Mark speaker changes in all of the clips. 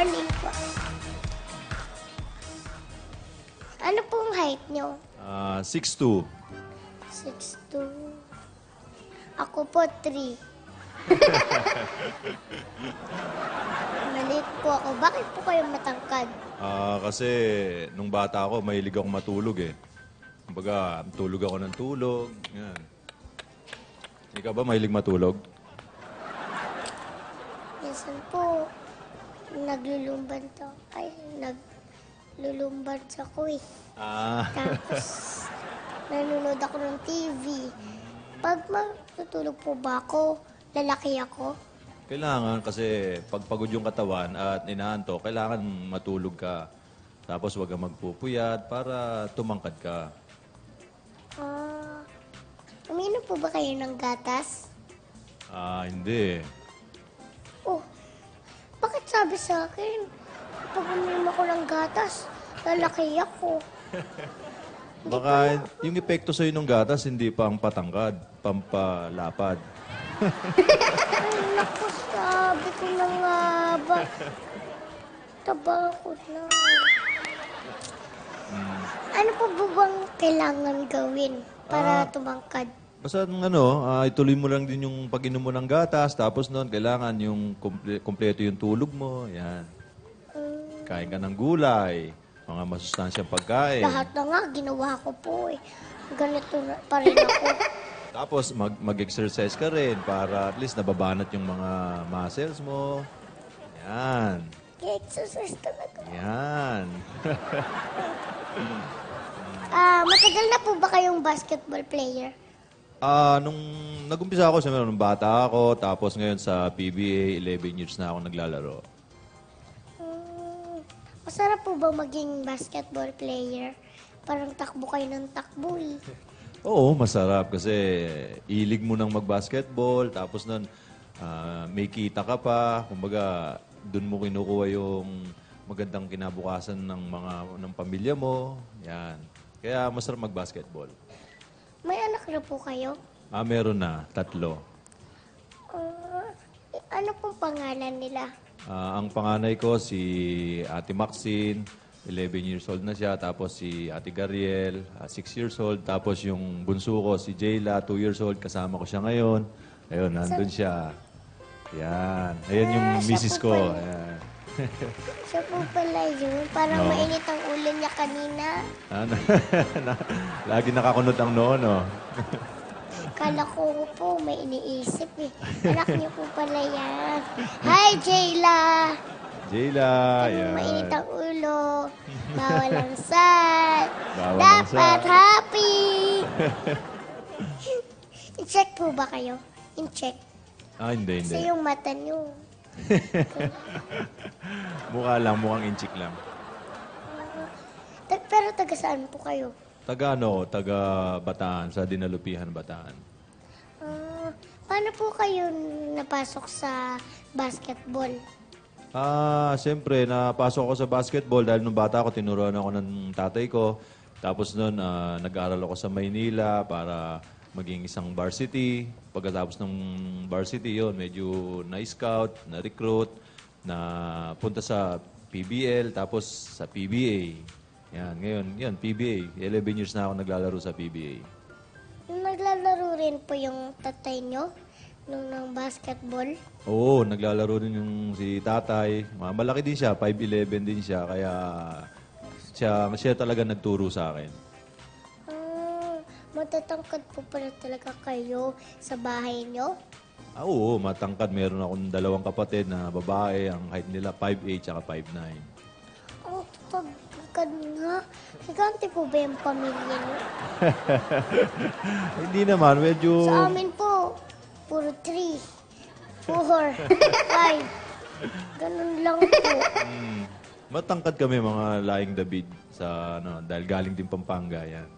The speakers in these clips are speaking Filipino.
Speaker 1: morning po. Ano pong height nyo?
Speaker 2: 6'2".
Speaker 1: 6'2". Ako po, 3. Maliit po ako. Bakit po kayo matangkad?
Speaker 2: Kasi nung bata ako, mahilig akong matulog eh. Kumbaga, tulog ako ng tulog. Yan. Ikaw ba mahilig matulog?
Speaker 1: Minsan po, naglulumbad ako eh. Tapos, nanonood ako ng TV. Pag matutulog po ba ako, lalaki ako?
Speaker 2: Kailangan kasi pag pagod yung katawan at inaantok, kailangan matulog ka. Tapos huwag kang magpupuyat para tumangkad ka.
Speaker 1: Uminom po ba kayo ng gatas?
Speaker 2: Hindi.
Speaker 1: Oh, bakit sabi sa akin, pag uminom ako ng gatas, lalaki ako?
Speaker 2: Baka yung epekto sa'yo ng gatas, hindi pang patangkad, pampalapad.
Speaker 1: Ay, naku, sabi ko na nga ba? Taba ko na. Ano po ba bang kailangan gawin para tumangkad?
Speaker 2: Basta ituloy mo lang din yung pag-inom mo ng gatas, tapos noon, kailangan yung kompleto yung tulog mo. Yan. Kain ka ng gulay, mga masustansyang pagkain.
Speaker 1: Lahat na nga, ginawa ko po eh. Ganito na pa rin ako.
Speaker 2: Tapos mag-exercise ka rin para at least nababanat yung mga muscles mo. Yan.
Speaker 1: Exercise talaga.
Speaker 2: Yan.
Speaker 1: Matagal na po ba kayong basketball player?
Speaker 2: Nung nag-umpisa ako, siyempre, nung bata ako, tapos ngayon sa PBA, 11 years na ako naglalaro.
Speaker 1: Masarap po ba maging basketball player? Parang takbo kayo ng takbo eh.
Speaker 2: Oo, masarap kasi ilig mo nang mag-basketball, tapos nun, may kita ka pa, kumbaga, dun mo kinukuha yung magandang kinabukasan ng pamilya mo. Yan. Kaya masarap mag-basketball.
Speaker 1: May anak na po kayo?
Speaker 2: Meron na, 3.
Speaker 1: Ano pong pangalan nila?
Speaker 2: Ang panganay ko, si Ate Maxine, 11 years old na siya. Tapos si Ate Gariel, 6 years old. Tapos yung bunso ko, si Jayla, 2 years old. Kasama ko siya ngayon. Ayun, nandun siya. Yan. Ayan yung misis ko. Ayan.
Speaker 1: Siya po pala yun. Parang mainit ang ulo niya kanina.
Speaker 2: Lagi nakakunot ang noo, no?
Speaker 1: Kala ko po may iniisip eh. Anak niyo po pala yan. Hi, Jayla!
Speaker 2: Jayla, yan.
Speaker 1: Mainit ang ulo. Bawal ang sad.
Speaker 2: Bawal ang
Speaker 1: Dapat
Speaker 2: sad.
Speaker 1: happy. I-check po ba kayo? In-check.
Speaker 2: Hindi.
Speaker 1: Kasi yung mata niyo.
Speaker 2: Mukha lang, mukhang inchik lang.
Speaker 1: Pero taga saan po kayo?
Speaker 2: Taga Bataan, sa Dinalupihan, Bataan.
Speaker 1: Paano po kayo napasok sa basketball?
Speaker 2: Siyempre, napasok ako sa basketball dahil nung bata ako, tinuruan ako ng tatay ko. Tapos noon, nag-aaral ako sa Maynila para maging isang varsity. Pagkatapos ng varsity yon, medyo na-scout, na-recruit, na punta sa PBL, tapos sa PBA. Yan, ngayon, yan, PBA. 11 years na ako naglalaro sa PBA.
Speaker 1: Naglalaro rin po yung tatay nyo nung basketball?
Speaker 2: Oo, naglalaro din yung si tatay. Malaki din siya, 5'11 din siya, kaya siya talaga nagturo sa akin.
Speaker 1: Matatangkad po pala talaga kayo sa bahay nyo?
Speaker 2: Oo, matangkad. Meron akong 2 kapatid na babae. Ang height nila 5'8" at 5'9".
Speaker 1: Oh, tangkad nga. Higante po ba yung pamilya nyo?
Speaker 2: Hindi naman, medyo...
Speaker 1: Sa amin po, puro 3, 4, 5. Ganun lang po.
Speaker 2: Matangkad kami, mga laing David, dahil galing din Pampanga yan.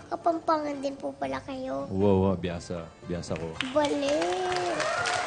Speaker 1: Kapampangan din po pala kayo.
Speaker 2: Wow, biyasa. Biyasa ko.
Speaker 1: Balik.